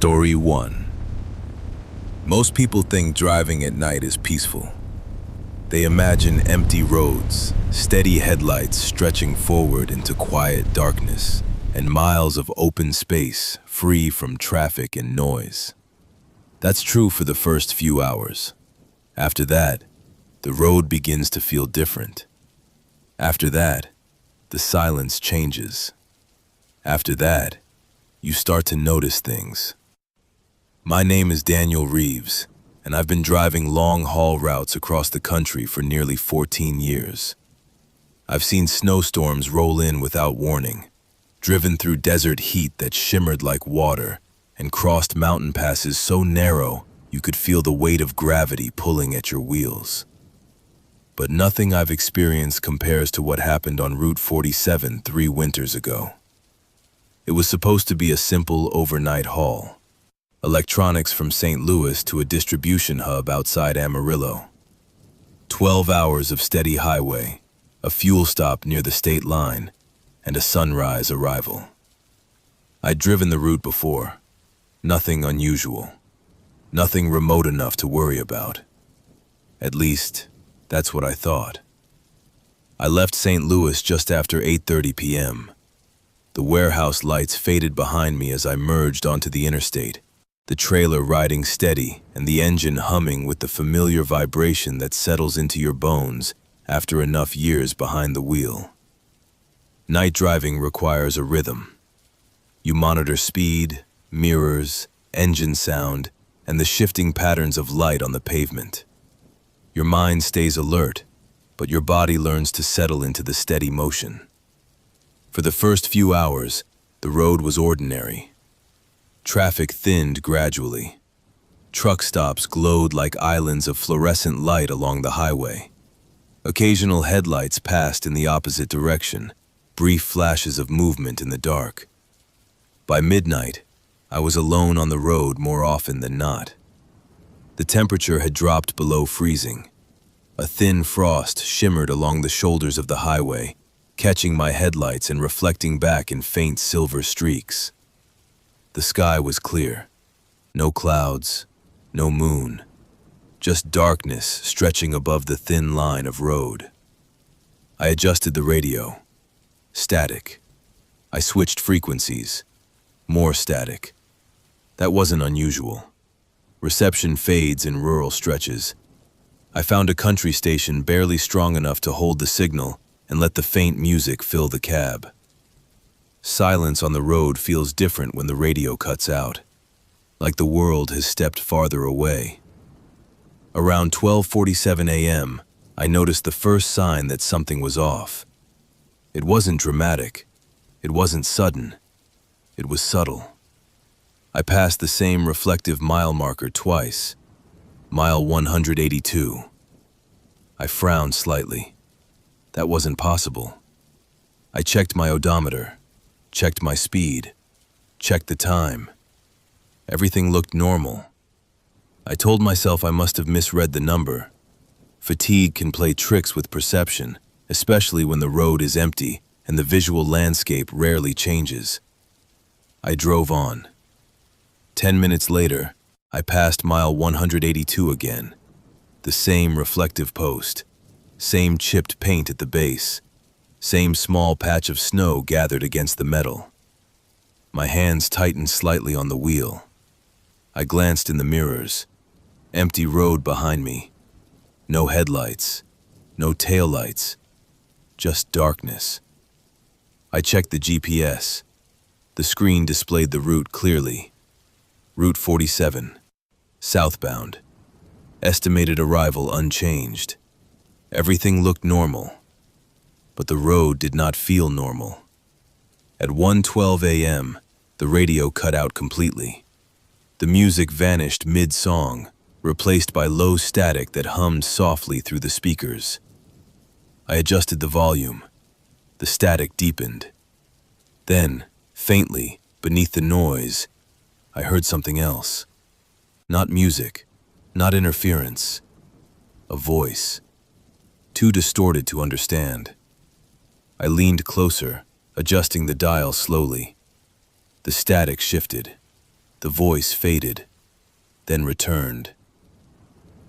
Story 1. Most people think driving at night is peaceful. They imagine empty roads, steady headlights stretching forward into quiet darkness, and miles of open space free from traffic and noise. That's true for the first few hours. After that, the road begins to feel different. After that, the silence changes. After that, you start to notice things. My name is Daniel Reeves, and I've been driving long-haul routes across the country for nearly 14 years. I've seen snowstorms roll in without warning, driven through desert heat that shimmered like water, and crossed mountain passes so narrow you could feel the weight of gravity pulling at your wheels. But nothing I've experienced compares to what happened on Route 47 3 winters ago. It was supposed to be a simple overnight haul. Electronics from St. Louis to a distribution hub outside Amarillo. 12 hours of steady highway, a fuel stop near the state line, and a sunrise arrival. I'd driven the route before. Nothing unusual. Nothing remote enough to worry about. At least, that's what I thought. I left St. Louis just after 8:30 p.m. The warehouse lights faded behind me as I merged onto the interstate, the trailer riding steady and the engine humming with the familiar vibration that settles into your bones after enough years behind the wheel. Night driving requires a rhythm. You monitor speed, mirrors, engine sound, and the shifting patterns of light on the pavement. Your mind stays alert, but your body learns to settle into the steady motion. For the first few hours, the road was ordinary. Traffic thinned gradually. Truck stops glowed like islands of fluorescent light along the highway. Occasional headlights passed in the opposite direction, brief flashes of movement in the dark. By midnight, I was alone on the road more often than not. The temperature had dropped below freezing. A thin frost shimmered along the shoulders of the highway, catching my headlights and reflecting back in faint silver streaks. The sky was clear. No clouds, no moon, just darkness stretching above the thin line of road. I adjusted the radio. Static. I switched frequencies. More static. That wasn't unusual. Reception fades in rural stretches. I found a country station barely strong enough to hold the signal and let the faint music fill the cab. Silence on the road feels different when the radio cuts out, like the world has stepped farther away. Around 12:47 a.m., I noticed the first sign that something was off. It wasn't dramatic. It wasn't sudden. It was subtle. I passed the same reflective mile marker twice, mile 182. I frowned slightly. That wasn't possible. I checked my odometer, checked my speed, checked the time. Everything looked normal. I told myself I must have misread the number. Fatigue can play tricks with perception, especially when the road is empty and the visual landscape rarely changes. I drove on. 10 minutes later, I passed mile 182 again. The same reflective post. Same chipped paint at the base. Same small patch of snow gathered against the metal. My hands tightened slightly on the wheel. I glanced in the mirrors. Empty road behind me. No headlights. No taillights. Just darkness. I checked the GPS. The screen displayed the route clearly. Route 47. Southbound. Estimated arrival unchanged. Everything looked normal, but the road did not feel normal. At 1:12 a.m., the radio cut out completely. The music vanished mid-song, replaced by low static that hummed softly through the speakers. I adjusted the volume. The static deepened. Then, faintly, beneath the noise, I heard something else. Not music, not interference. A voice. Too distorted to understand. I leaned closer, adjusting the dial slowly. The static shifted. The voice faded, then returned.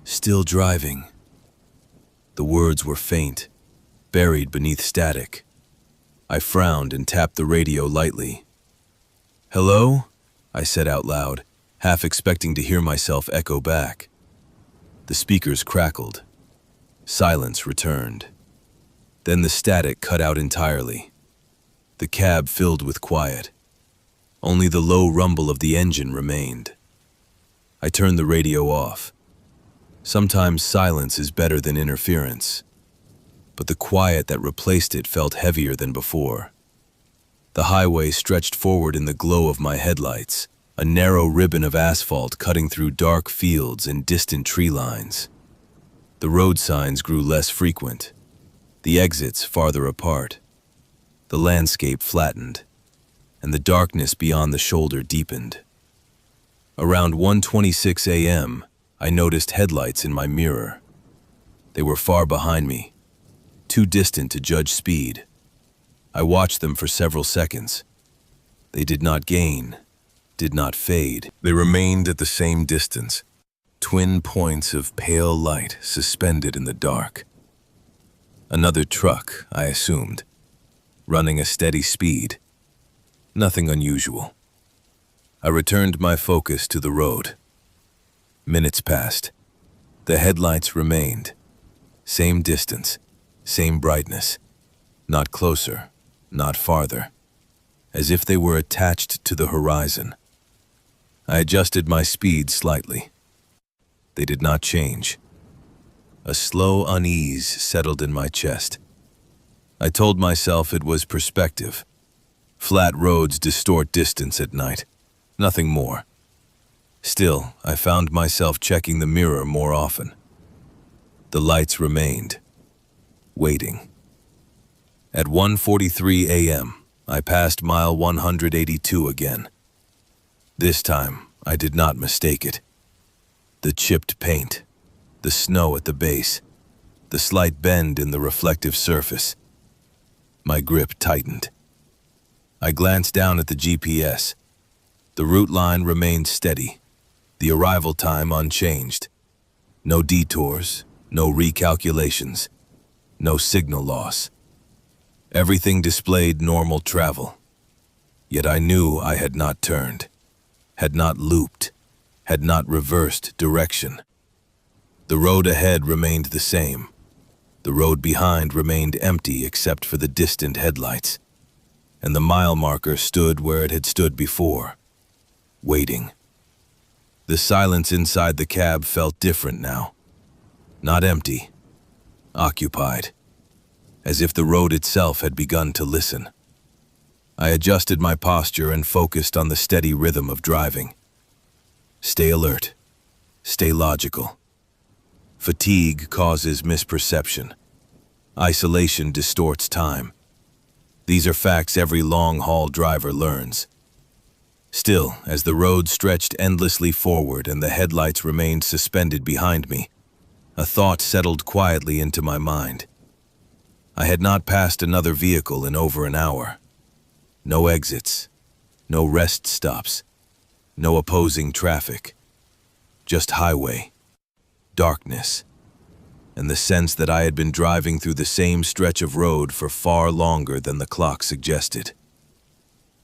"Still driving." The words were faint, buried beneath static. I frowned and tapped the radio lightly. "Hello?" I said out loud, half expecting to hear myself echo back. The speakers crackled. Silence returned. Then the static cut out entirely. The cab filled with quiet. Only the low rumble of the engine remained. I turned the radio off. Sometimes silence is better than interference. But the quiet that replaced it felt heavier than before. The highway stretched forward in the glow of my headlights, a narrow ribbon of asphalt cutting through dark fields and distant tree lines. The road signs grew less frequent, the exits farther apart. The landscape flattened, and the darkness beyond the shoulder deepened. Around 1:26 a.m., I noticed headlights in my mirror. They were far behind me, too distant to judge speed. I watched them for several seconds. They did not gain, did not fade. They remained at the same distance, twin points of pale light suspended in the dark. Another truck, I assumed, running a steady speed. Nothing unusual. I returned my focus to the road. Minutes passed. The headlights remained. Same distance, same brightness. Not closer, not farther. As if they were attached to the horizon. I adjusted my speed slightly. They did not change. A slow unease settled in my chest. I told myself it was perspective. Flat roads distort distance at night. Nothing more. Still, I found myself checking the mirror more often. The lights remained, waiting. At 1:43 a.m., I passed mile 182 again. This time, I did not mistake it. The chipped paint, the snow at the base, the slight bend in the reflective surface. My grip tightened. I glanced down at the GPS. The route line remained steady, the arrival time unchanged. No detours, no recalculations, no signal loss. Everything displayed normal travel. Yet I knew I had not turned, had not looped, had not reversed direction. The road ahead remained the same. The road behind remained empty except for the distant headlights. And the mile marker stood where it had stood before, waiting. The silence inside the cab felt different now. Not empty, occupied, as if the road itself had begun to listen. I adjusted my posture and focused on the steady rhythm of driving. Stay alert, stay logical. Fatigue causes misperception. Isolation distorts time. These are facts every long-haul driver learns. Still, as the road stretched endlessly forward and the headlights remained suspended behind me, a thought settled quietly into my mind. I had not passed another vehicle in over an hour. No exits, no rest stops, no opposing traffic. Just highway, darkness, and the sense that I had been driving through the same stretch of road for far longer than the clock suggested.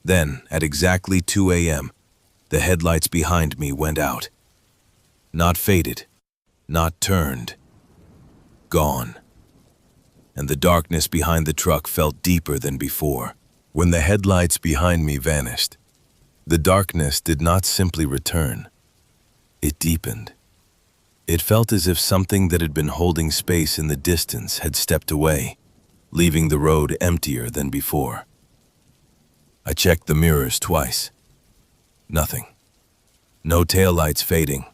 Then, at exactly 2 a.m., the headlights behind me went out. Not faded, not turned, gone. And the darkness behind the truck felt deeper than before. When the headlights behind me vanished, the darkness did not simply return. It deepened. It felt as if something that had been holding space in the distance had stepped away, leaving the road emptier than before. I checked the mirrors twice. Nothing. No taillights fading,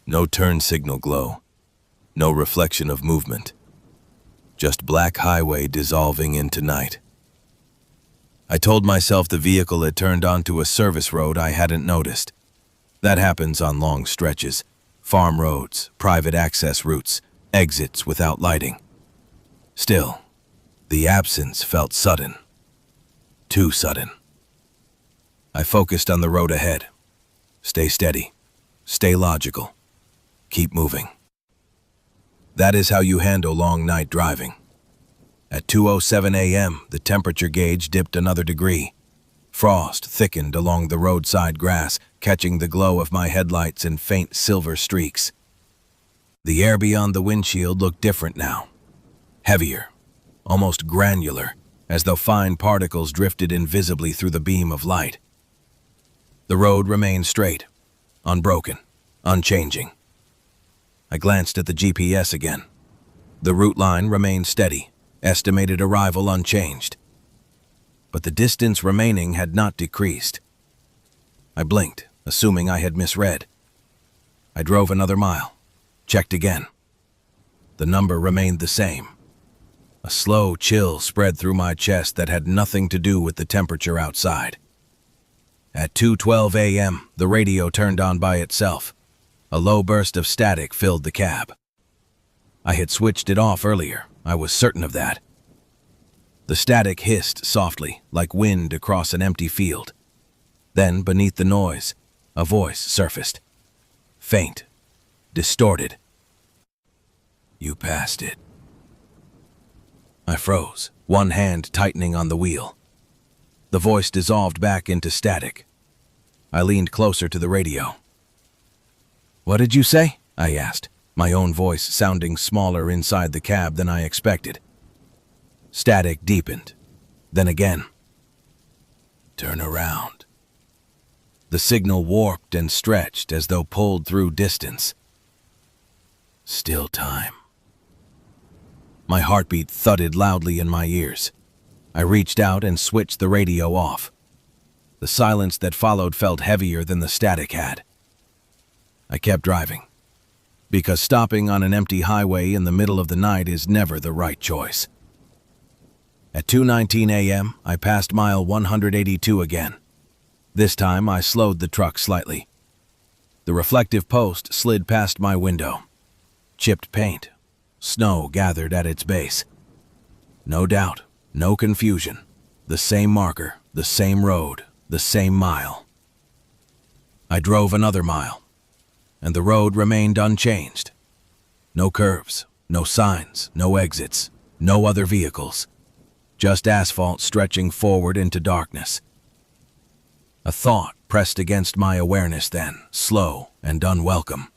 no turn signal glow, no reflection of movement. Just black highway dissolving into night. I told myself the vehicle had turned onto a service road I hadn't noticed. That happens on long stretches. Farm roads, private access routes, exits without lighting. Still, the absence felt sudden. Too sudden. I focused on the road ahead. Stay steady. Stay logical. Keep moving. That is how you handle long night driving. At 2:07 a.m., the temperature gauge dipped another degree. Frost thickened along the roadside grass, catching the glow of my headlights in faint silver streaks. The air beyond the windshield looked different now. Heavier, almost granular, as though fine particles drifted invisibly through the beam of light. The road remained straight, unbroken, unchanging. I glanced at the GPS again. The route line remained steady, estimated arrival unchanged. But the distance remaining had not decreased. I blinked, assuming I had misread. I drove another mile, checked again. The number remained the same. A slow chill spread through my chest that had nothing to do with the temperature outside. At 2:12 a.m., the radio turned on by itself. A low burst of static filled the cab. I had switched it off earlier, I was certain of that. The static hissed softly, like wind across an empty field. Then, beneath the noise, a voice surfaced. Faint, distorted. "You passed it." I froze, one hand tightening on the wheel. The voice dissolved back into static. I leaned closer to the radio. "What did you say?" I asked, my own voice sounding smaller inside the cab than I expected. Static deepened. Then again. "Turn around." The signal warped and stretched as though pulled through distance. "Still time." My heartbeat thudded loudly in my ears. I reached out and switched the radio off. The silence that followed felt heavier than the static had. I kept driving, because stopping on an empty highway in the middle of the night is never the right choice. At 2:19 a.m., I passed mile 182 again. This time, I slowed the truck slightly. The reflective post slid past my window. Chipped paint. Snow gathered at its base. No doubt, no confusion. The same marker, the same road, the same mile. I drove another mile, and the road remained unchanged. No curves, no signs, no exits, no other vehicles. Just asphalt stretching forward into darkness. A thought pressed against my awareness then, slow and unwelcome.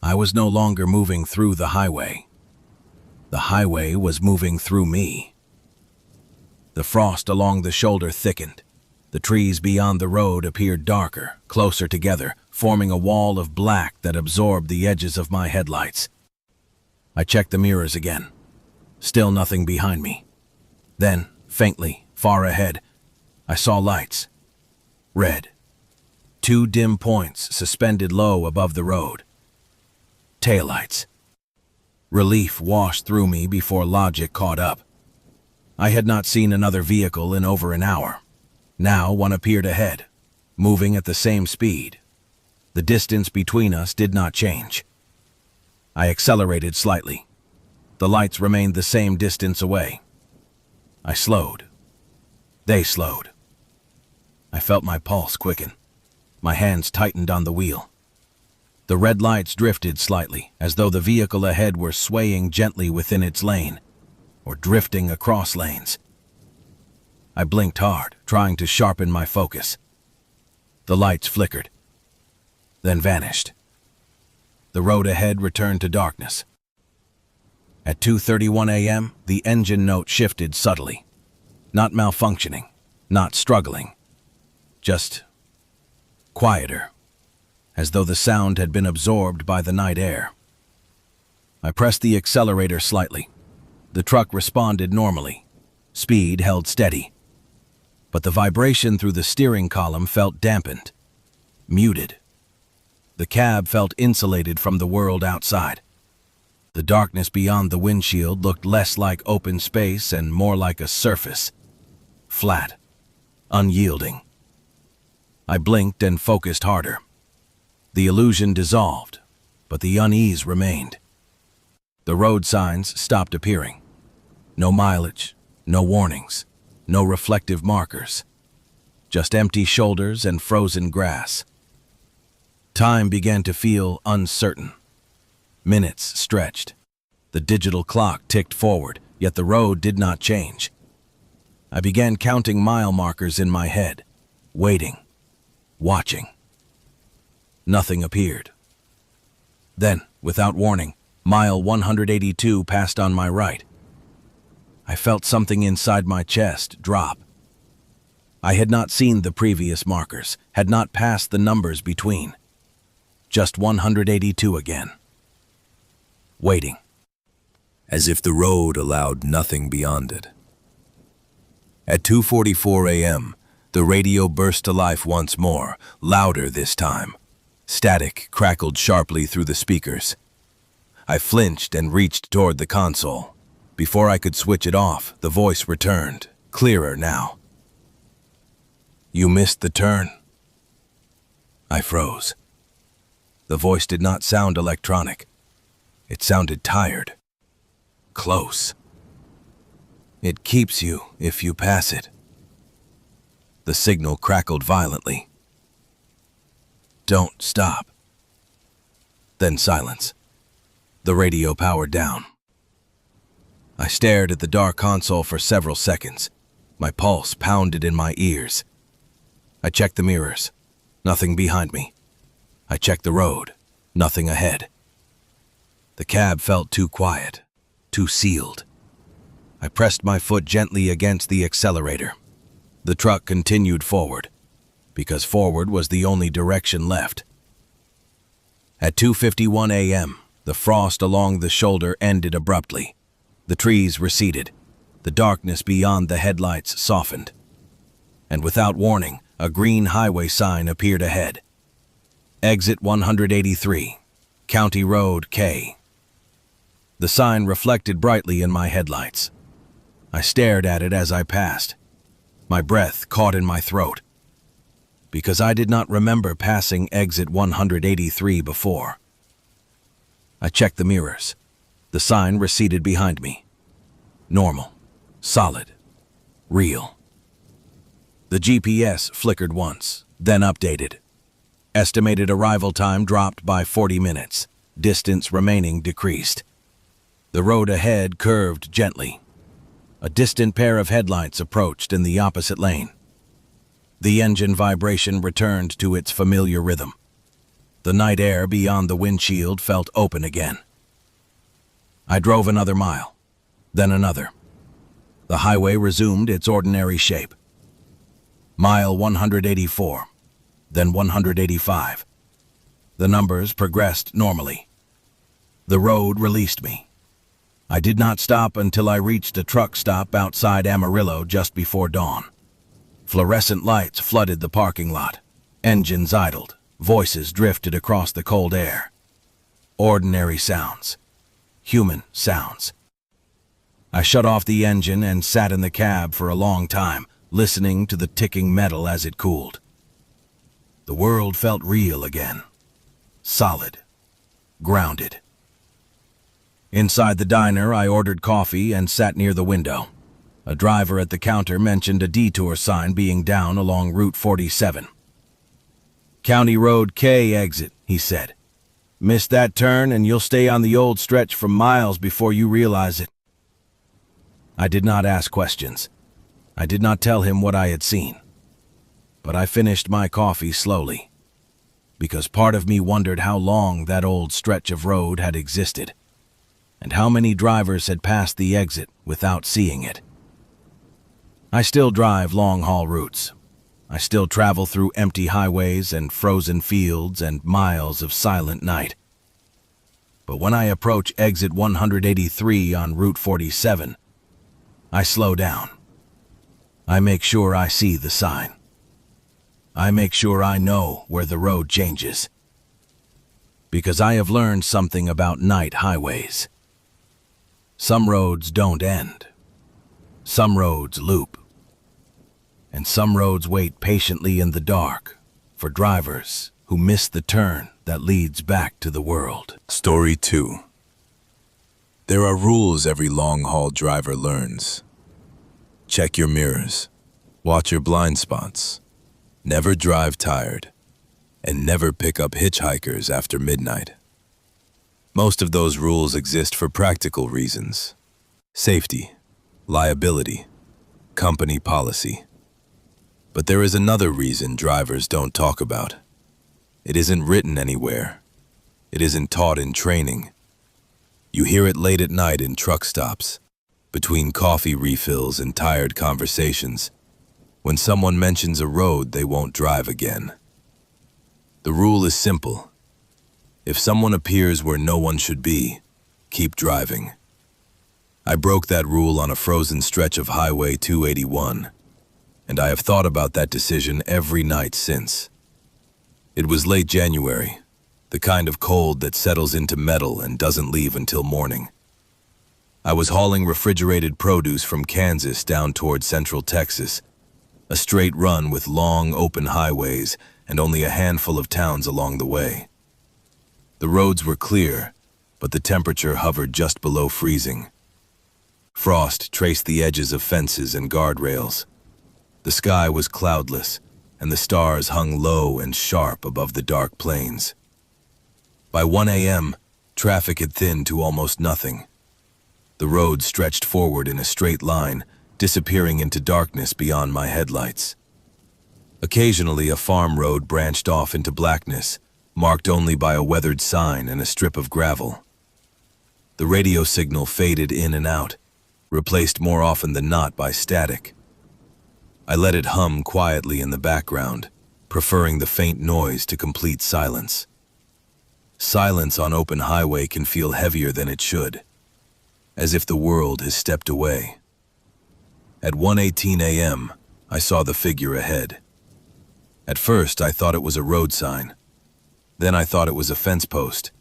I was no longer moving through the highway. The highway was moving through me. The frost along the shoulder thickened. The trees beyond the road appeared darker, closer together, forming a wall of black that absorbed the edges of my headlights. I checked the mirrors again. Still nothing behind me. Then, faintly, far ahead, I saw lights. Red. 2 dim points suspended low above the road. Taillights. Relief washed through me before logic caught up. I had not seen another vehicle in over an hour. Now one appeared ahead, moving at the same speed. The distance between us did not change. I accelerated slightly. The lights remained the same distance away. I slowed. They slowed. I felt my pulse quicken. My hands tightened on the wheel. The red lights drifted slightly, as though the vehicle ahead were swaying gently within its lane, or drifting across lanes. I blinked hard, trying to sharpen my focus. The lights flickered, then vanished. The road ahead returned to darkness. At 2:31 a.m., the engine note shifted subtly. Not malfunctioning, not struggling, just quieter, as though the sound had been absorbed by the night air. I pressed the accelerator slightly. The truck responded normally. Speed held steady. But the vibration through the steering column felt dampened, muted. The cab felt insulated from the world outside. The darkness beyond the windshield looked less like open space and more like a surface. Flat, unyielding. I blinked and focused harder. The illusion dissolved, but the unease remained. The road signs stopped appearing. No mileage, no warnings, no reflective markers. Just empty shoulders and frozen grass. Time began to feel uncertain. Minutes stretched. The digital clock ticked forward, yet the road did not change. I began counting mile markers in my head, waiting, watching. Nothing appeared. Then, without warning, mile 182 passed on my right. I felt something inside my chest drop. I had not seen the previous markers, had not passed the numbers between. Just 182 again. Waiting. As if the road allowed nothing beyond it. At 2:44 a.m., the radio burst to life once more, louder this time. Static crackled sharply through the speakers. I flinched and reached toward the console. Before I could switch it off, the voice returned, clearer now. "You missed the turn." I froze. The voice did not sound electronic. It sounded tired. Close. "It keeps you if you pass it." The signal crackled violently. "Don't stop." Then silence. The radio powered down. I stared at the dark console for several seconds. My pulse pounded in my ears. I checked the mirrors. Nothing behind me. I checked the road. Nothing ahead. The cab felt too quiet, too sealed. I pressed my foot gently against the accelerator. The truck continued forward, because forward was the only direction left. At 2:51 a.m., the frost along the shoulder ended abruptly. The trees receded. The darkness beyond the headlights softened. And without warning, a green highway sign appeared ahead. Exit 183, County Road K. The sign reflected brightly in my headlights. I stared at it as I passed. My breath caught in my throat, because I did not remember passing exit 183 before. I checked the mirrors. The sign receded behind me. Normal, solid, real. The GPS flickered once, then updated. Estimated arrival time dropped by 40 minutes. Distance remaining decreased. The road ahead curved gently. A distant pair of headlights approached in the opposite lane. The engine vibration returned to its familiar rhythm. The night air beyond the windshield felt open again. I drove another mile, then another. The highway resumed its ordinary shape. Mile 184, then 185. The numbers progressed normally. The road released me. I did not stop until I reached a truck stop outside Amarillo just before dawn. Fluorescent lights flooded the parking lot. Engines idled. Voices drifted across the cold air. Ordinary sounds. Human sounds. I shut off the engine and sat in the cab for a long time, listening to the ticking metal as it cooled. The world felt real again. Solid. Grounded. Inside the diner, I ordered coffee and sat near the window. A driver at the counter mentioned a detour sign being down along Route 47. "County Road K exit," he said. "Miss that turn and you'll stay on the old stretch for miles before you realize it." I did not ask questions. I did not tell him what I had seen. But I finished my coffee slowly, because part of me wondered how long that old stretch of road had existed, and how many drivers had passed the exit without seeing it. I still drive long-haul routes. I still travel through empty highways and frozen fields and miles of silent night. But when I approach exit 183 on Route 47, I slow down. I make sure I see the sign. I make sure I know where the road changes. Because I have learned something about night highways. Some roads don't end. Some roads loop. And some roads wait patiently in the dark for drivers who miss the turn that leads back to the world. Story 2. There are rules every long-haul driver learns. Check your mirrors. Watch your blind spots. Never drive tired. and never pick up hitchhikers after midnight. Most of those rules exist for practical reasons: safety, liability, company policy. But there is another reason drivers don't talk about. It isn't written anywhere. It isn't taught in training. You hear it late at night in truck stops, between coffee refills and tired conversations, when someone mentions a road they won't drive again. The rule is simple. If someone appears where no one should be, keep driving. I broke that rule on a frozen stretch of Highway 281, and I have thought about that decision every night since. It was late January, the kind of cold that settles into metal and doesn't leave until morning. I was hauling refrigerated produce from Kansas down toward central Texas, a straight run with long, open highways and only a handful of towns along the way. The roads were clear, but the temperature hovered just below freezing. Frost traced the edges of fences and guardrails. The sky was cloudless, and the stars hung low and sharp above the dark plains. By 1 a.m., traffic had thinned to almost nothing. The road stretched forward in a straight line, disappearing into darkness beyond my headlights. Occasionally, a farm road branched off into blackness, marked only by a weathered sign and a strip of gravel. The radio signal faded in and out, replaced more often than not by static. I let it hum quietly in the background, preferring the faint noise to complete silence. Silence on open highway can feel heavier than it should, as if the world has stepped away. At 1:18 a.m., I saw the figure ahead. At first, I thought it was a road sign. Then I thought it was a fence post.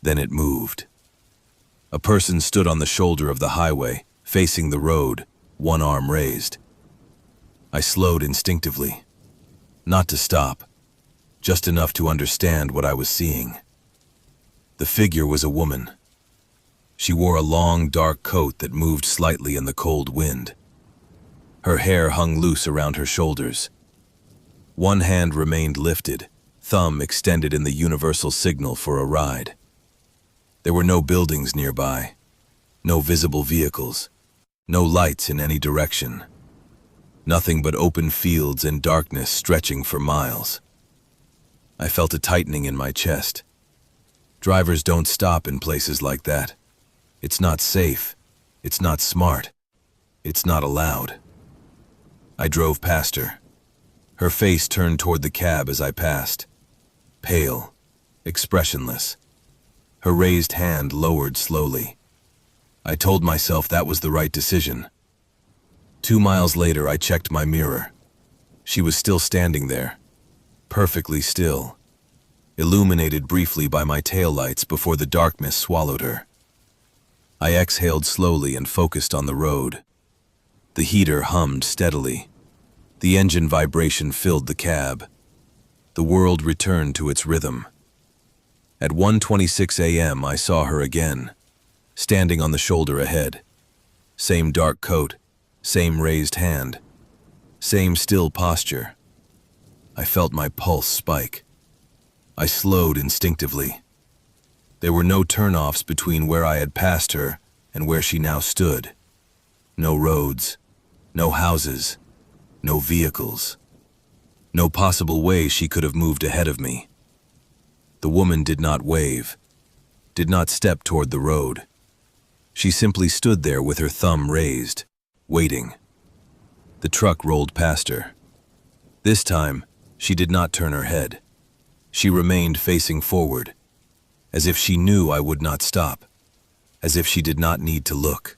Then it moved. A person stood on the shoulder of the highway, facing the road, one arm raised. I slowed instinctively. Not to stop, just enough to understand what I was seeing. The figure was a woman. She wore a long, dark coat that moved slightly in the cold wind. Her hair hung loose around her shoulders. One hand remained lifted, thumb extended in the universal signal for a ride. There were no buildings nearby, no visible vehicles, no lights in any direction. Nothing but open fields and darkness stretching for miles. I felt a tightening in my chest. Drivers don't stop in places like that. It's not safe. It's not smart. It's not allowed. I drove past her. Her face turned toward the cab as I passed. Pale, expressionless. Her raised hand lowered slowly. I told myself that was the right decision. 2 miles later, I checked my mirror. She was still standing there, perfectly still, illuminated briefly by my taillights before the darkness swallowed her. I exhaled slowly and focused on the road. The heater hummed steadily. The engine vibration filled the cab. The world returned to its rhythm. At 1:26 a.m., I saw her again, standing on the shoulder ahead. Same dark coat, same raised hand, same still posture. I felt my pulse spike. I slowed instinctively. There were no turnoffs between where I had passed her and where she now stood. No roads, no houses, no vehicles. No possible way she could have moved ahead of me. The woman did not wave, did not step toward the road. She simply stood there with her thumb raised, waiting. The truck rolled past her. This time, she did not turn her head. She remained facing forward, as if she knew I would not stop, as if she did not need to look.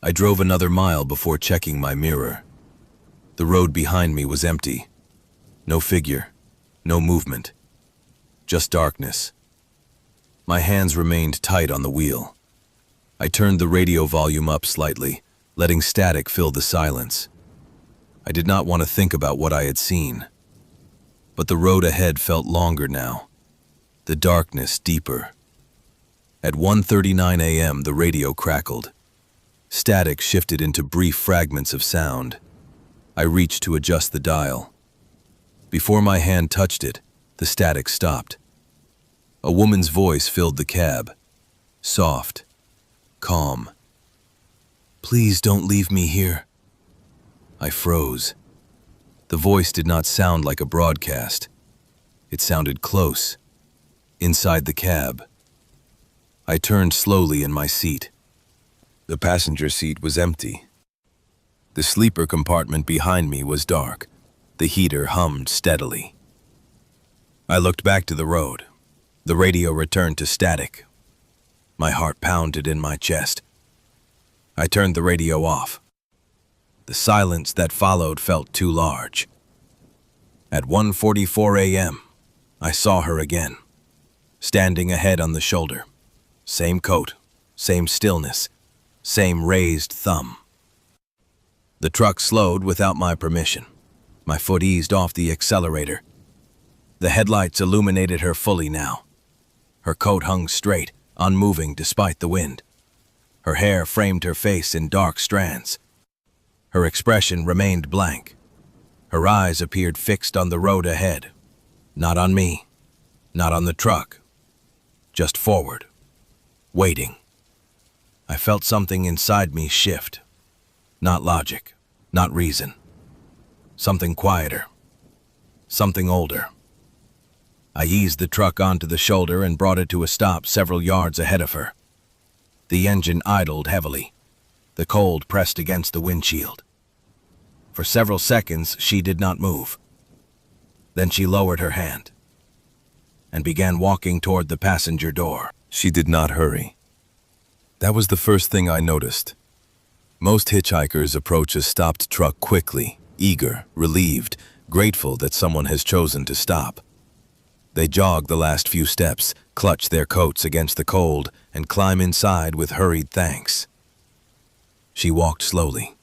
I drove another mile before checking my mirror. The road behind me was empty. No figure, no movement, just darkness. My hands remained tight on the wheel. I turned the radio volume up slightly, letting static fill the silence. I did not want to think about what I had seen. But the road ahead felt longer now, the darkness deeper. At 1:39 a.m., the radio crackled. Static shifted into brief fragments of sound. I reached to adjust the dial. Before my hand touched it, The static stopped. A woman's voice filled the cab. Soft, calm. "Please don't leave me here." I froze. The voice did not sound like a broadcast. It sounded close, inside the cab. I turned slowly in my seat. The passenger seat was empty. The sleeper compartment behind me was dark. The heater hummed steadily. I looked back to the road. The radio returned to static. My heart pounded in my chest. I turned the radio off. The silence that followed felt too large. At 1:44 a.m., I saw her again, standing ahead on the shoulder. Same coat, same stillness, same raised thumb. The truck slowed without my permission. My foot eased off the accelerator. The headlights illuminated her fully now. Her coat hung straight, unmoving despite the wind. Her hair framed her face in dark strands. Her expression remained blank. Her eyes appeared fixed on the road ahead. Not on me, not on the truck. Just forward, waiting. I felt something inside me shift. Not logic, not reason. Something quieter, something older. I eased the truck onto the shoulder and brought it to a stop several yards ahead of her. The engine idled heavily. The cold pressed against the windshield. For several seconds, she did not move. Then she lowered her hand and began walking toward the passenger door. She did not hurry. That was the first thing I noticed. Most hitchhikers approach a stopped truck quickly, eager, relieved, grateful that someone has chosen to stop. They jog the last few steps, clutch their coats against the cold, and climb inside with hurried thanks. She walked slowly,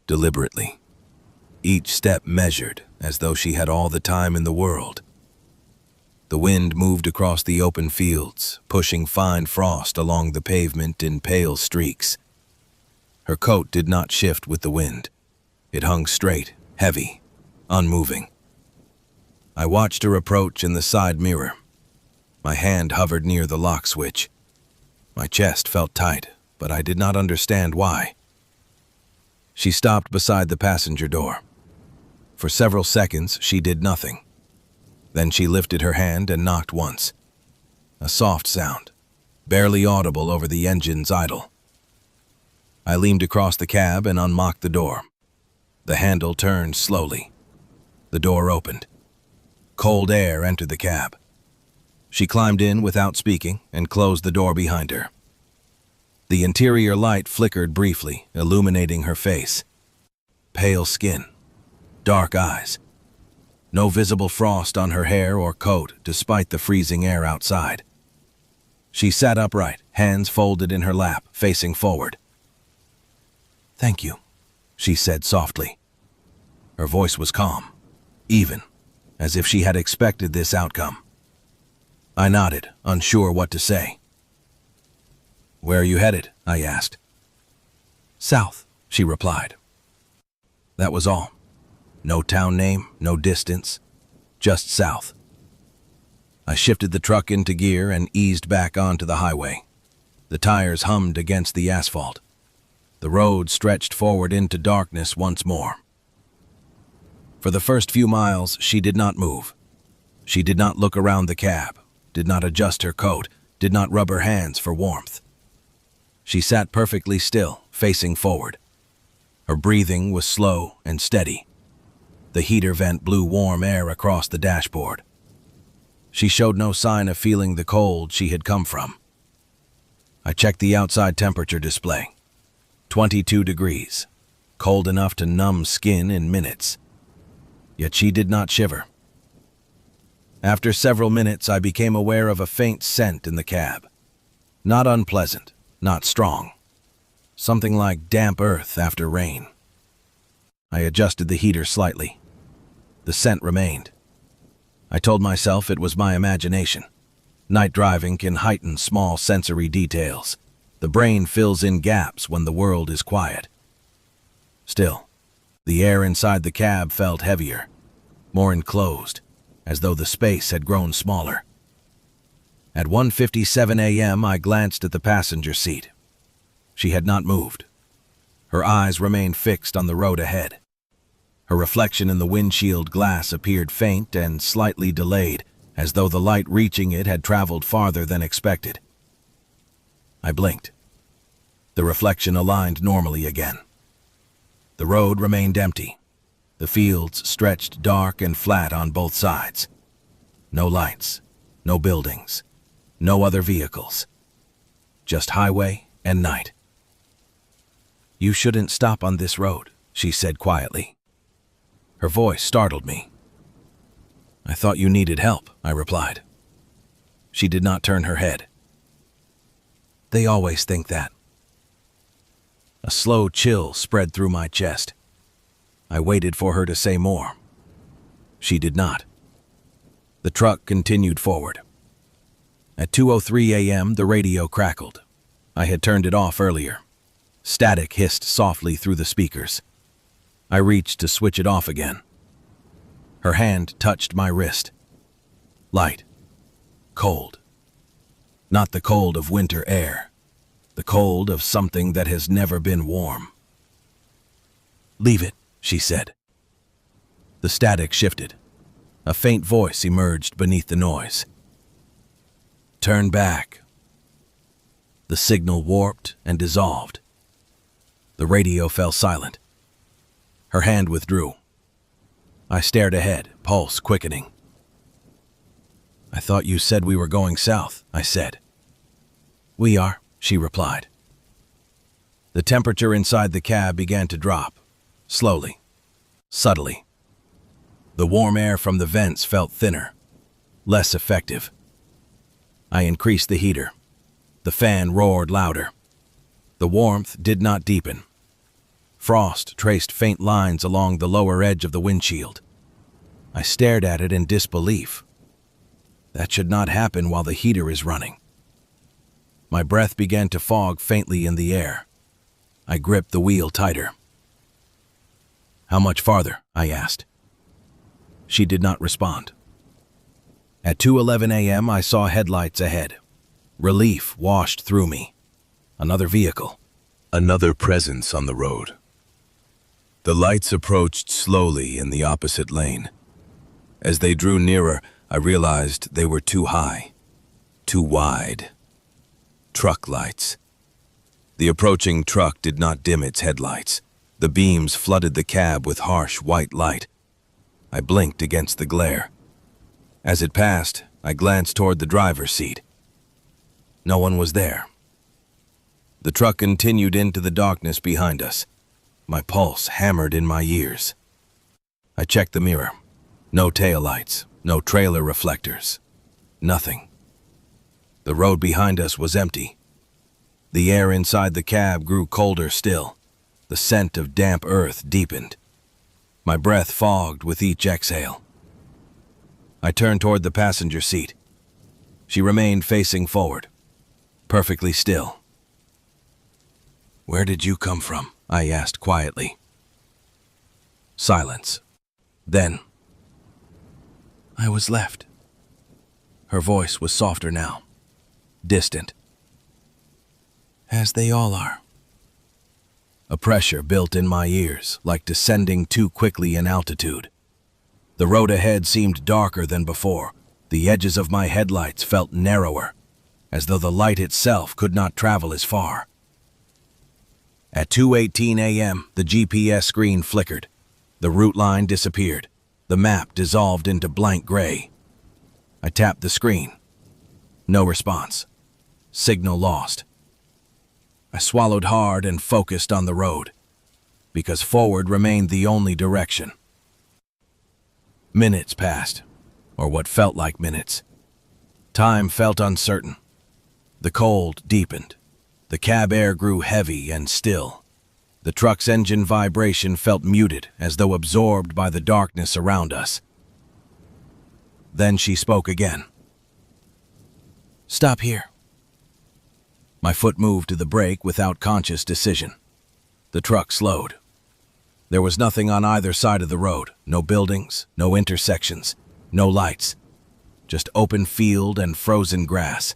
deliberately. Each step measured, as though she had all the time in the world. The wind moved across the open fields, pushing fine frost along the pavement in pale streaks. Her coat did not shift with the wind. It hung straight, heavy, unmoving. I watched her approach in the side mirror. My hand hovered near the lock switch. My chest felt tight, but I did not understand why. She stopped beside the passenger door. For several seconds, she did nothing. Then she lifted her hand and knocked once. A soft sound, barely audible over the engine's idle. I leaned across the cab and unlocked the door. The handle turned slowly. The door opened. Cold air entered the cab. She climbed in without speaking and closed the door behind her. The interior light flickered briefly, illuminating her face. Pale skin, dark eyes. No visible frost on her hair or coat, despite the freezing air outside. She sat upright, hands folded in her lap, facing forward. "Thank you," she said softly. Her voice was calm, even, as if she had expected this outcome. I nodded, unsure what to say. "Where are you headed?" I asked. "South," she replied. That was all. No town name, no distance, just south. I shifted the truck into gear and eased back onto the highway. The tires hummed against the asphalt. The road stretched forward into darkness once more. For the first few miles, she did not move. She did not look around the cab, did not adjust her coat, did not rub her hands for warmth. She sat perfectly still, facing forward. Her breathing was slow and steady. The heater vent blew warm air across the dashboard. She showed no sign of feeling the cold she had come from. I checked the outside temperature display. 22 degrees, cold enough to numb skin in minutes. Yet she did not shiver. After several minutes, I became aware of a faint scent in the cab. Not unpleasant, not strong. Something like damp earth after rain. I adjusted the heater slightly. The scent remained. I told myself it was my imagination. Night driving can heighten small sensory details. The brain fills in gaps when the world is quiet. Still, the air inside the cab felt heavier, more enclosed, as though the space had grown smaller. At 1:57 a.m., I glanced at the passenger seat. She had not moved. Her eyes remained fixed on the road ahead. Her reflection in the windshield glass appeared faint and slightly delayed, as though the light reaching it had traveled farther than expected. I blinked. The reflection aligned normally again. The road remained empty. The fields stretched dark and flat on both sides. No lights, no buildings, no other vehicles. Just highway and night. "You shouldn't stop on this road," she said quietly. Her voice startled me. "I thought you needed help," I replied. She did not turn her head. "They always think that." A slow chill spread through my chest. I waited for her to say more. She did not. The truck continued forward. At 2:03 a.m., the radio crackled. I had turned it off earlier. Static hissed softly through the speakers. I reached to switch it off again. Her hand touched my wrist. Light. Cold. Not the cold of winter air. The cold of something that has never been warm. "Leave it," she said. The static shifted. A faint voice emerged beneath the noise. "Turn back." The signal warped and dissolved. The radio fell silent. Her hand withdrew. I stared ahead, pulse quickening. "I thought you said we were going south," I said. "We are," she replied. The temperature inside the cab began to drop, slowly, subtly. The warm air from the vents felt thinner, less effective. I increased the heater. The fan roared louder. The warmth did not deepen. Frost traced faint lines along the lower edge of the windshield. I stared at it in disbelief. That should not happen while the heater is running. My breath began to fog faintly in the air. I gripped the wheel tighter. "How much farther?" I asked. She did not respond. At 2:11 a.m., I saw headlights ahead. Relief washed through me. Another vehicle. Another presence on the road. The lights approached slowly in the opposite lane. As they drew nearer, I realized they were too high, too wide. Truck lights. The approaching truck did not dim its headlights. The beams flooded the cab with harsh white light. I blinked against the glare. As it passed, I glanced toward the driver's seat. No one was there. The truck continued into the darkness behind us. My pulse hammered in my ears. I checked the mirror. No taillights, no trailer reflectors. Nothing. The road behind us was empty. The air inside the cab grew colder still. The scent of damp earth deepened. My breath fogged with each exhale. I turned toward the passenger seat. She remained facing forward, perfectly still. "Where did you come from?" I asked quietly. Silence. Then, "I was left." Her voice was softer now, distant. "As they all are." A pressure built in my ears, like descending too quickly in altitude. The road ahead seemed darker than before. The edges of my headlights felt narrower, as though the light itself could not travel as far. At 2:18 a.m., the GPS screen flickered. The route line disappeared. The map dissolved into blank gray. I tapped the screen. No response. Signal lost. I swallowed hard and focused on the road, because forward remained the only direction. Minutes passed, or what felt like minutes. Time felt uncertain. The cold deepened. The cab air grew heavy and still. The truck's engine vibration felt muted, as though absorbed by the darkness around us. Then she spoke again. "Stop here." My foot moved to the brake without conscious decision. The truck slowed. There was nothing on either side of the road, no buildings, no intersections. No lights, just open field and frozen grass.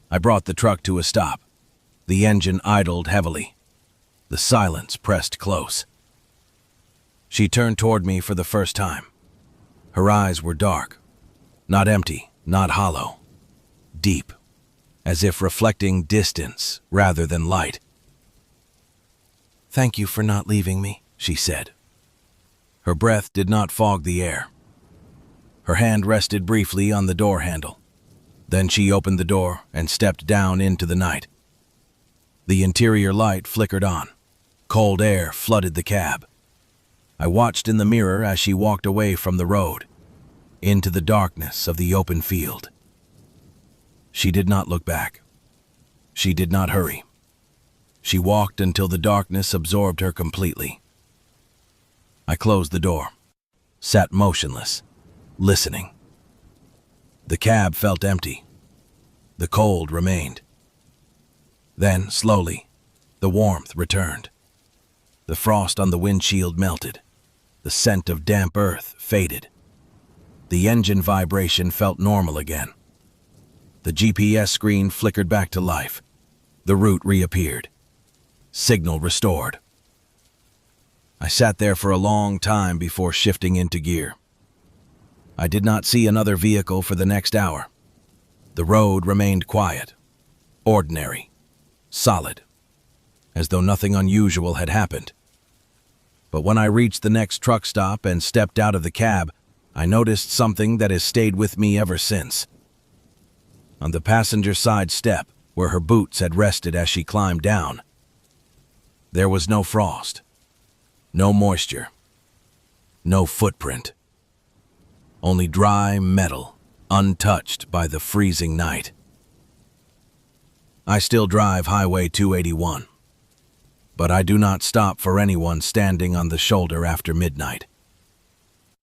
I brought the truck to a stop. The engine idled heavily. The silence pressed close. She turned toward me for the first time. Her eyes were dark, not empty, not hollow, deep, as if reflecting distance rather than light. "Thank you for not leaving me," she said. Her breath did not fog the air. Her hand rested briefly on the door handle. Then she opened the door and stepped down into the night. The interior light flickered on. Cold air flooded the cab. I watched in the mirror as she walked away from the road, into the darkness of the open field. She did not look back. She did not hurry. She walked until the darkness absorbed her completely. I closed the door, sat motionless, listening. The cab felt empty. The cold remained. Then, slowly, the warmth returned. The frost on the windshield melted. The scent of damp earth faded. The engine vibration felt normal again. The GPS screen flickered back to life. The route reappeared. Signal restored. I sat there for a long time before shifting into gear. I did not see another vehicle for the next hour. The road remained quiet, ordinary, solid, as though nothing unusual had happened. But when I reached the next truck stop and stepped out of the cab, I noticed something that has stayed with me ever since. On the passenger side step, where her boots had rested as she climbed down, there was no frost, no moisture, no footprint. Only dry metal, untouched by the freezing night. I still drive Highway 281, but I do not stop for anyone standing on the shoulder after midnight.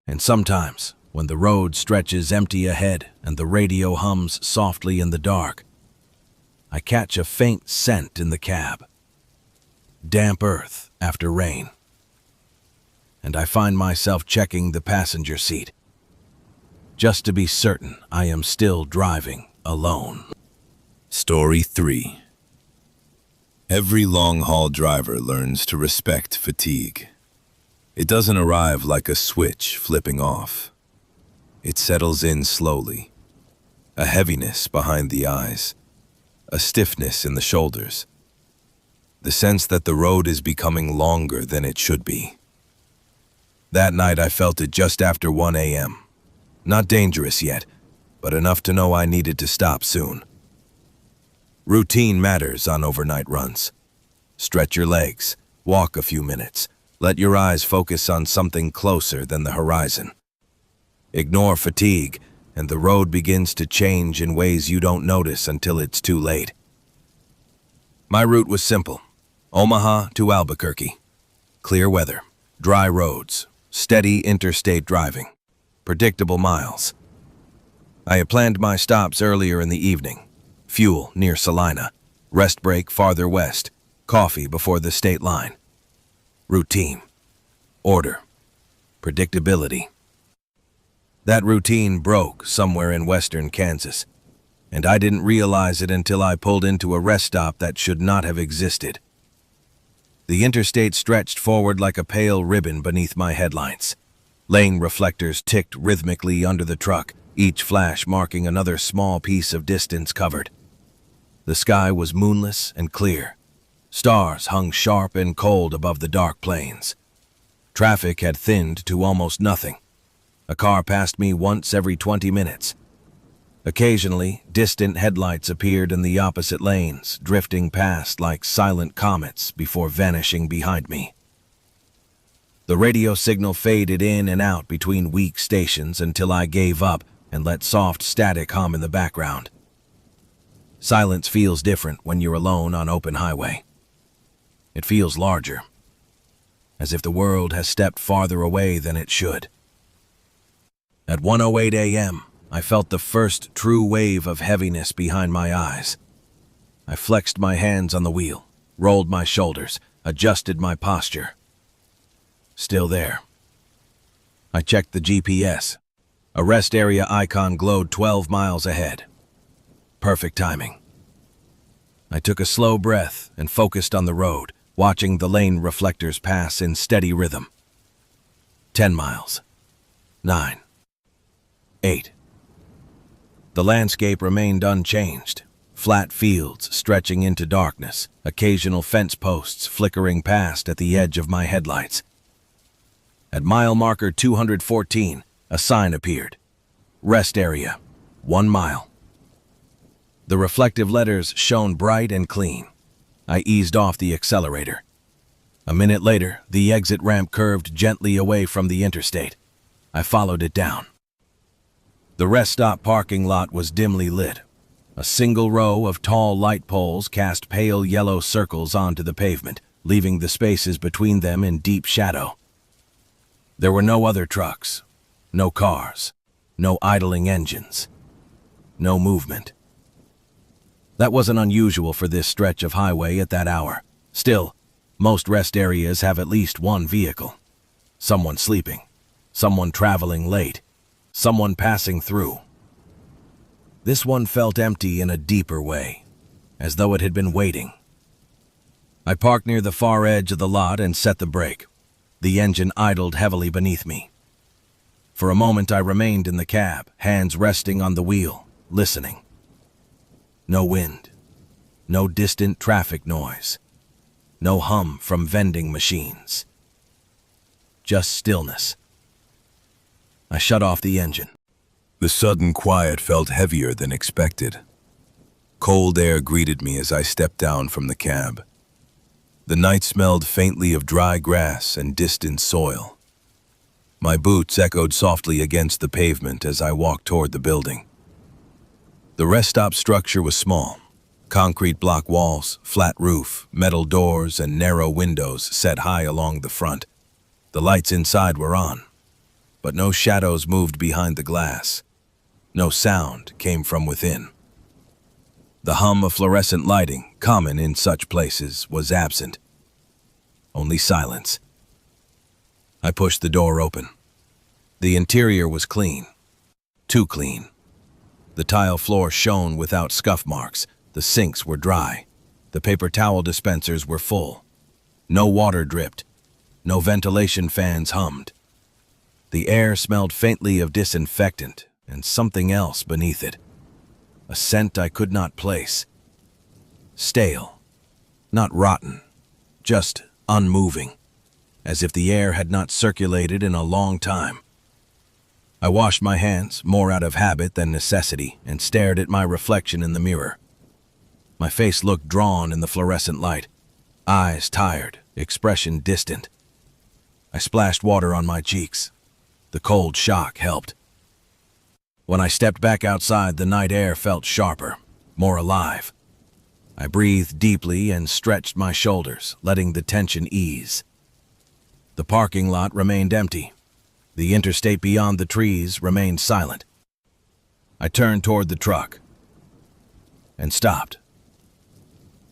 And sometimes, when the road stretches empty ahead and the radio hums softly in the dark, I catch a faint scent in the cab. Damp earth after rain. And I find myself checking the passenger seat, just to be certain I am still driving alone. Story 3. Every long-haul driver learns to respect fatigue. It doesn't arrive like a switch flipping off. It settles in slowly. A heaviness behind the eyes, a stiffness in the shoulders, the sense that the road is becoming longer than it should be. That night I felt it just after 1 a.m. Not dangerous yet, but enough to know I needed to stop soon. Routine matters on overnight runs. Stretch your legs, walk a few minutes, let your eyes focus on something closer than the horizon. Ignore fatigue, and the road begins to change in ways you don't notice until it's too late. My route was simple: Omaha to Albuquerque. Clear weather, dry roads, steady interstate driving, predictable miles. I had planned my stops earlier in the evening: fuel near Salina, rest break farther west, coffee before the state line. Routine, order, predictability. That routine broke somewhere in western Kansas, and I didn't realize it until I pulled into a rest stop that should not have existed. The interstate stretched forward like a pale ribbon beneath my headlights. Lane reflectors ticked rhythmically under the truck, each flash marking another small piece of distance covered. The sky was moonless and clear. Stars hung sharp and cold above the dark plains. Traffic had thinned to almost nothing. A car passed me once every 20 minutes. Occasionally, distant headlights appeared in the opposite lanes, drifting past like silent comets before vanishing behind me. The radio signal faded in and out between weak stations until I gave up and let soft static hum in the background. Silence feels different when you're alone on open highway. It feels larger, as if the world has stepped farther away than it should. At 1:08 a.m., I felt the first true wave of heaviness behind my eyes. I flexed my hands on the wheel, rolled my shoulders, adjusted my posture. Still there. I checked the GPS. A rest area icon glowed 12 miles ahead. Perfect timing. I took a slow breath and focused on the road, watching the lane reflectors pass in steady rhythm. 10 miles. 9. 8. The landscape remained unchanged. Flat fields stretching into darkness, occasional fence posts flickering past at the edge of my headlights. At mile marker 214, a sign appeared. Rest area, 1 mile. The reflective letters shone bright and clean. I eased off the accelerator. A minute later, the exit ramp curved gently away from the interstate. I followed it down. The rest stop parking lot was dimly lit. A single row of tall light poles cast pale yellow circles onto the pavement, leaving the spaces between them in deep shadow. There were no other trucks, no cars, no idling engines, no movement. That wasn't unusual for this stretch of highway at that hour. Still, most rest areas have at least one vehicle. Someone sleeping, someone traveling late, someone passing through. This one felt empty in a deeper way, as though it had been waiting. I parked near the far edge of the lot and set the brake. The engine idled heavily beneath me. For a moment I remained in the cab, hands resting on the wheel, listening. No wind, no distant traffic noise, no hum from vending machines. Just stillness. I shut off the engine. The sudden quiet felt heavier than expected. Cold air greeted me as I stepped down from the cab. The night smelled faintly of dry grass and distant soil. My boots echoed softly against the pavement as I walked toward the building. The rest stop structure was small. Concrete block walls, flat roof, metal doors, and narrow windows set high along the front. The lights inside were on, but no shadows moved behind the glass. No sound came from within. The hum of fluorescent lighting, common in such places, was absent. Only silence. I pushed the door open. The interior was clean. Too clean. The tile floor shone without scuff marks. The sinks were dry. The paper towel dispensers were full. No water dripped. No ventilation fans hummed. The air smelled faintly of disinfectant and something else beneath it. A scent I could not place. Stale. Not rotten. Just unmoving. As if the air had not circulated in a long time. I washed my hands, more out of habit than necessity, and stared at my reflection in the mirror. My face looked drawn in the fluorescent light. Eyes tired, expression distant. I splashed water on my cheeks. The cold shock helped. When I stepped back outside, the night air felt sharper, more alive. I breathed deeply and stretched my shoulders, letting the tension ease. The parking lot remained empty. The interstate beyond the trees remained silent. I turned toward the truck and stopped.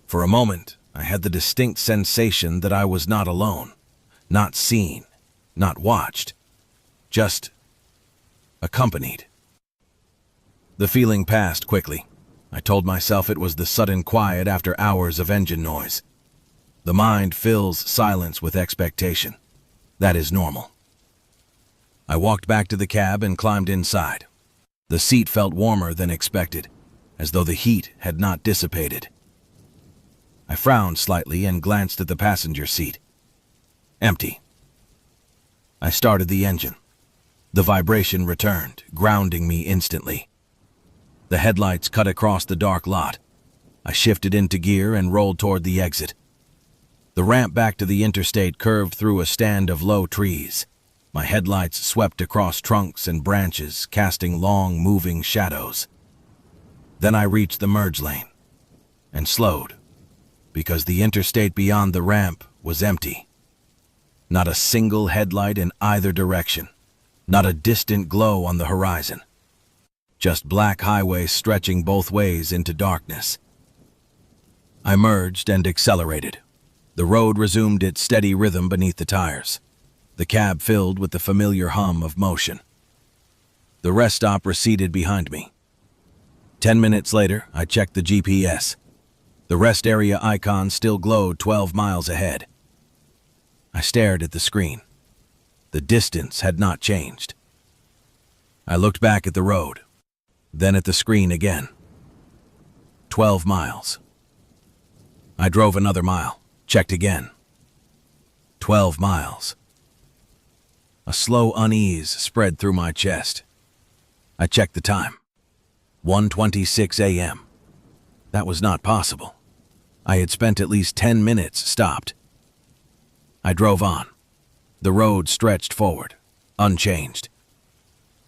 For a moment, I had the distinct sensation that I was not alone, not seen, not watched, just accompanied. The feeling passed quickly. I told myself it was the sudden quiet after hours of engine noise. The mind fills silence with expectation. That is normal. I walked back to the cab and climbed inside. The seat felt warmer than expected, as though the heat had not dissipated. I frowned slightly and glanced at the passenger seat. Empty. I started the engine. The vibration returned, grounding me instantly. The headlights cut across the dark lot. I shifted into gear and rolled toward the exit. The ramp back to the interstate curved through a stand of low trees. My headlights swept across trunks and branches, casting long, moving shadows. Then I reached the merge lane and slowed, because the interstate beyond the ramp was empty. Not a single headlight in either direction, not a distant glow on the horizon. Just black highway stretching both ways into darkness. I merged and accelerated. The road resumed its steady rhythm beneath the tires. The cab filled with the familiar hum of motion. The rest stop receded behind me. 10 minutes later, I checked the GPS. The rest area icon still glowed 12 miles ahead. I stared at the screen. The distance had not changed. I looked back at the road, then at the screen again. 12 miles. I drove another mile, checked again. 12 miles. A slow unease spread through my chest. I checked the time. 1:26 a.m. That was not possible. I had spent at least 10 minutes stopped. I drove on. The road stretched forward, unchanged.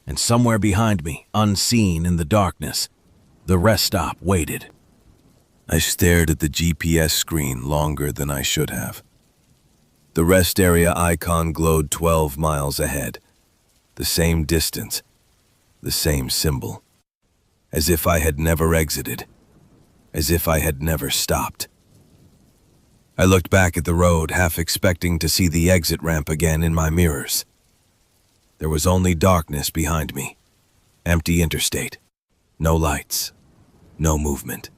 And somewhere behind me, unseen in the darkness, the rest stop waited. I stared at the GPS screen longer than I should have. The rest area icon glowed 12 miles ahead. The same distance, the same symbol. As if I had never exited. As if I had never stopped. I looked back at the road, half expecting to see the exit ramp again in my mirrors. There was only darkness behind me. Empty interstate. No lights. No movement.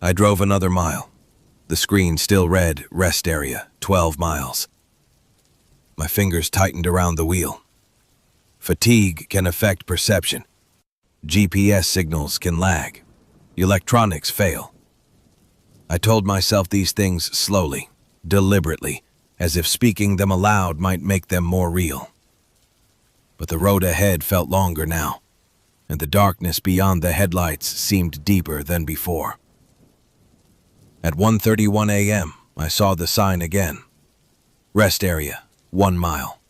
I drove another mile. The screen still read, rest area, 12 miles. My fingers tightened around the wheel. Fatigue can affect perception. GPS signals can lag. Electronics fail. I told myself these things slowly, deliberately, as if speaking them aloud might make them more real. But the road ahead felt longer now, and the darkness beyond the headlights seemed deeper than before. At 1:31 a.m., I saw the sign again. Rest area, 1 mile.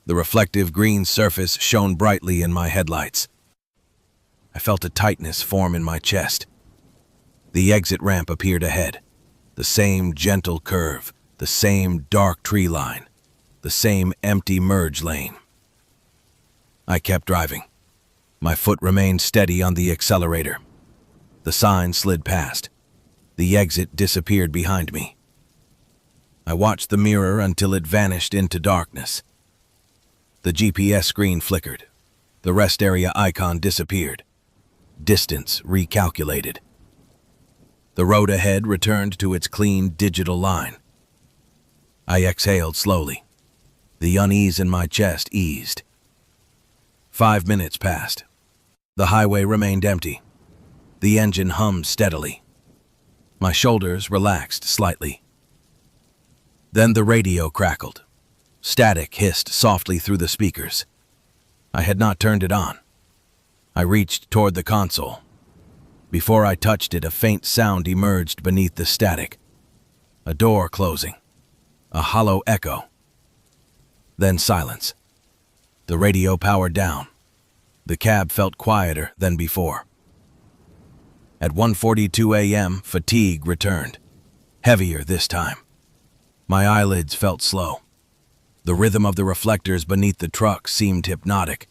The reflective green surface shone brightly in my headlights. I felt a tightness form in my chest. The exit ramp appeared ahead. The same gentle curve, the same dark tree line, the same empty merge lane. I kept driving. My foot remained steady on the accelerator. The sign slid past. The exit disappeared behind me. I watched the mirror until it vanished into darkness. The GPS screen flickered. The rest area icon disappeared. Distance recalculated. The road ahead returned to its clean digital line. I exhaled slowly. The unease in my chest eased. 5 minutes passed. The highway remained empty. The engine hummed steadily. My shoulders relaxed slightly. Then the radio crackled. Static hissed softly through the speakers. I had not turned it on. I reached toward the console. Before I touched it, a faint sound emerged beneath the static. A door closing. A hollow echo. Then silence. The radio powered down. The cab felt quieter than before. At 1:42 a.m., fatigue returned. Heavier this time. My eyelids felt slow. The rhythm of the reflectors beneath the truck seemed hypnotic.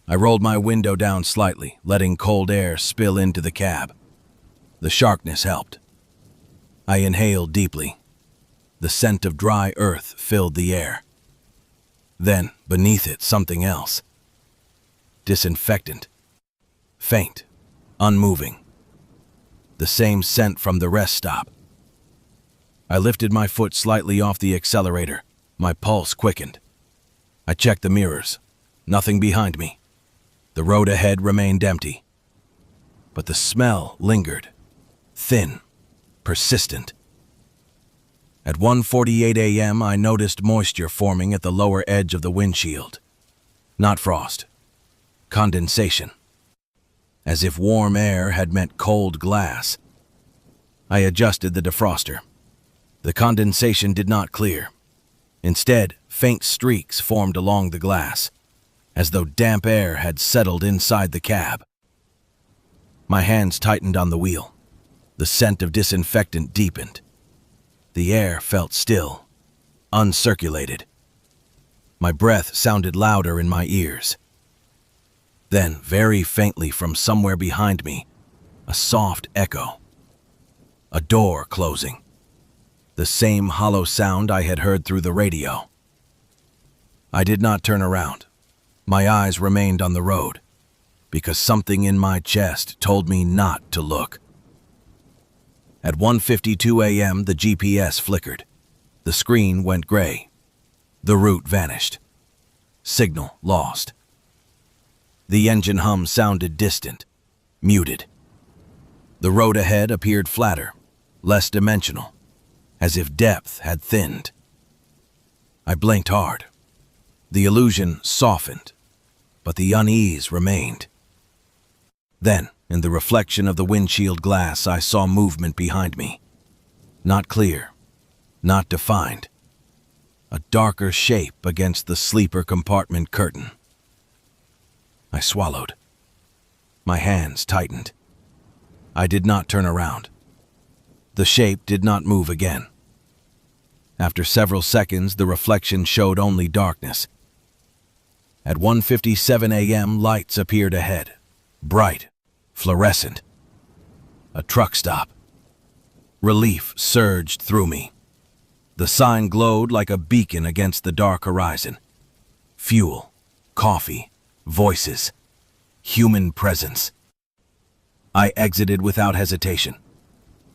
I rolled my window down slightly, letting cold air spill into the cab. The sharpness helped. I inhaled deeply. The scent of dry earth filled the air. Then, beneath it, something else. Disinfectant. Faint. Unmoving. The same scent from the rest stop. I lifted my foot slightly off the accelerator. My pulse quickened. I checked the mirrors. Nothing behind me. The road ahead remained empty. But the smell lingered. Thin. Persistent. At 1:48 a.m., I noticed moisture forming at the lower edge of the windshield. Not frost. Condensation. As if warm air had met cold glass. I adjusted the defroster. The condensation did not clear. Instead, faint streaks formed along the glass, as though damp air had settled inside the cab. My hands tightened on the wheel. The scent of disinfectant deepened. The air felt still, uncirculated. My breath sounded louder in my ears. Then, very faintly from somewhere behind me, a soft echo. A door closing. The same hollow sound I had heard through the radio. I did not turn around. My eyes remained on the road, because something in my chest told me not to look. At 1:52 a.m., the GPS flickered. The screen went gray. The route vanished. Signal lost. The engine hum sounded distant, muted. The road ahead appeared flatter, less dimensional, as if depth had thinned. I blinked hard. The illusion softened, but the unease remained. Then, in the reflection of the windshield glass, I saw movement behind me. Not clear, not defined. A darker shape against the sleeper compartment curtain. I swallowed. My hands tightened. I did not turn around. The shape did not move again. After several seconds, the reflection showed only darkness. At 1:57 a.m., lights appeared ahead, bright, fluorescent. A truck stop. Relief surged through me. The sign glowed like a beacon against the dark horizon. Fuel, coffee, voices, human presence. I exited without hesitation.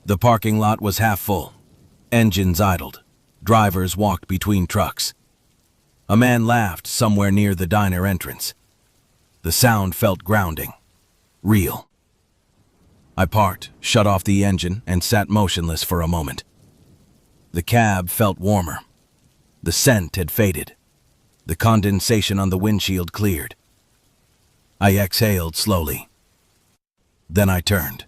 The parking lot was half full. Engines idled. Drivers walked between trucks. A man laughed somewhere near the diner entrance. The sound felt grounding, real. I parked, shut off the engine, and sat motionless for a moment. The cab felt warmer. The scent had faded. The condensation on the windshield cleared. I exhaled slowly. Then I turned.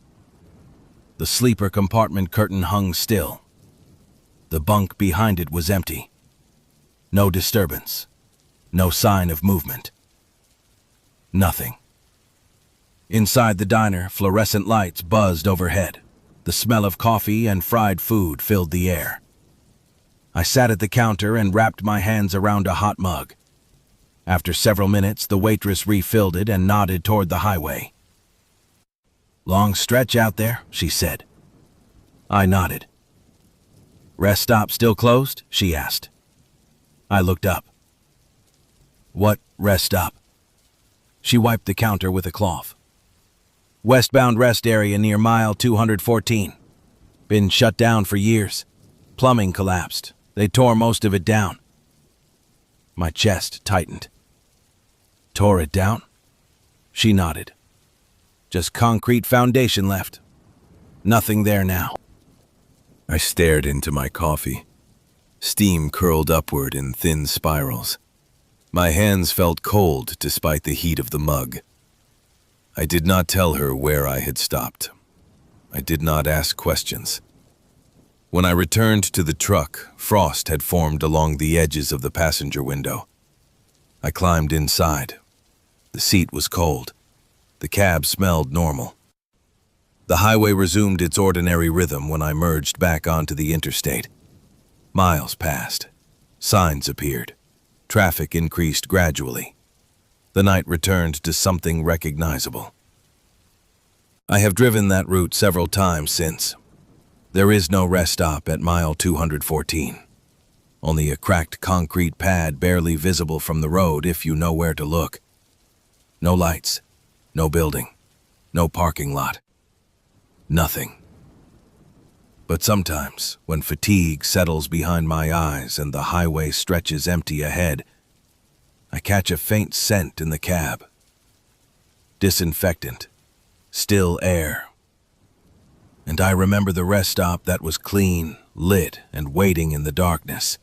The sleeper compartment curtain hung still. The bunk behind it was empty. No disturbance. No sign of movement. Nothing. Inside the diner, fluorescent lights buzzed overhead. The smell of coffee and fried food filled the air. I sat at the counter and wrapped my hands around a hot mug. After several minutes, the waitress refilled it and nodded toward the highway. "Long stretch out there," she said. I nodded. "Rest stop still closed?" she asked. I looked up. "What rest stop?" She wiped the counter with a cloth. "Westbound rest area near mile 214. Been shut down for years. Plumbing collapsed. They tore most of it down." My chest tightened. "Tore it down?" She nodded. "Just concrete foundation left. Nothing there now." I stared into my coffee. Steam curled upward in thin spirals. My hands felt cold despite the heat of the mug. I did not tell her where I had stopped. I did not ask questions. When I returned to the truck, frost had formed along the edges of the passenger window. I climbed inside. The seat was cold. The cab smelled normal. The highway resumed its ordinary rhythm when I merged back onto the interstate. Miles passed. Signs appeared. Traffic increased gradually. The night returned to something recognizable. I have driven that route several times since. There is no rest stop at mile 214. Only a cracked concrete pad barely visible from the road if you know where to look. No lights, no building, no parking lot. Nothing. But sometimes, when fatigue settles behind my eyes and the highway stretches empty ahead, I catch a faint scent in the cab. Disinfectant. Still air. And I remember the rest stop that was clean, lit, and waiting in the darkness.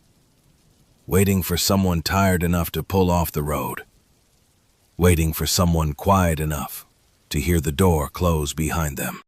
Waiting for someone tired enough to pull off the road. Waiting for someone quiet enough to hear the door close behind them.